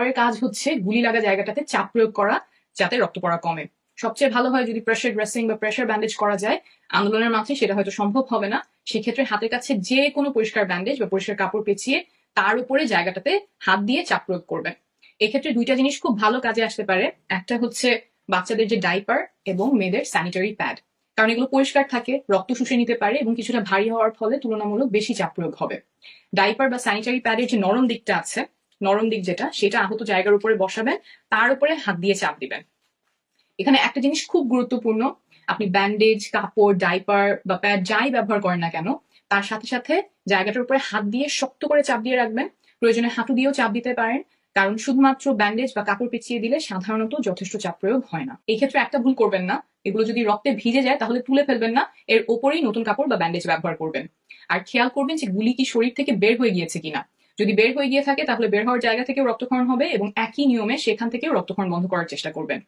এরপরের কাজ হচ্ছে গুলি লাগা জায়গাটাতে চাপ প্রয়োগ করা, যাতে রক্ত পড়া কমে। সবচেয়ে ভালো হয় যদি প্রেসার ড্রেসিং বা প্রেসার ব্যান্ডেজ করা যায়। আন্দোলনের মাঝে সেটা হয়তো সম্ভব হবে না, সেক্ষেত্রে হাতের কাছে যে কোনো পরিষ্কার ব্যান্ডেজ বা পরিষ্কার কাপড় পেঁচিয়ে তার উপরে জায়গাটাতে হাত দিয়ে চাপ প্রয়োগ করবেন। এক্ষেত্রে দুইটা জিনিস খুব ভালো কাজে আসতে পারে। একটা হচ্ছে বাচ্চাদের যে ডাইপার এবং মেয়েদের স্যানিটারি প্যাড, কারণ এগুলো পরিষ্কার থাকে, রক্ত শুষে নিতে পারে এবং কিছুটা ভারী হওয়ার ফলে তুলনামূলক বেশি চাপ প্রয়োগ হবে। ডাইপার বা স্যানিটারি প্যাডের যে নরম দিকটা আছে, নরম দিক যেটা, সেটা আহত জায়গার উপরে বসাবেন, তার উপরে হাত দিয়ে চাপ দিবেন। এখানে একটা জিনিস খুব গুরুত্বপূর্ণ, আপনি ব্যান্ডেজ, কাপড়, ডাইপার বা প্যাড যাই ব্যবহার করেন না কেন, তার সাথে সাথে জায়গাটার উপরে হাত দিয়ে শক্ত করে চাপ দিয়ে রাখবেন। প্রয়োজনে হাঁটু দিয়েও চাপ দিতে পারেন, কারণ শুধুমাত্র ব্যান্ডেজ বা কাপড় পেঁচিয়ে দিলে সাধারণত যথেষ্ট চাপ প্রয়োগ হয় না। এই ক্ষেত্রে একটা ভুল করবেন না, এগুলো যদি রক্তে ভিজে যায় তাহলে তুলে ফেলবেন না, এর ওপরেই নতুন কাপড় বা ব্যান্ডেজ ব্যবহার করবেন। আর খেয়াল করবেন যে গুলি কি শরীর থেকে বের হয়ে গিয়েছে কিনা। যদি বের হয়ে গিয়ে থাকে তাহলে বের হওয়ার জায়গা থেকেও রক্তক্ষরণ হবে এবং একই নিয়মে সেখান থেকেও রক্তক্ষরণ বন্ধ করার চেষ্টা করবেন।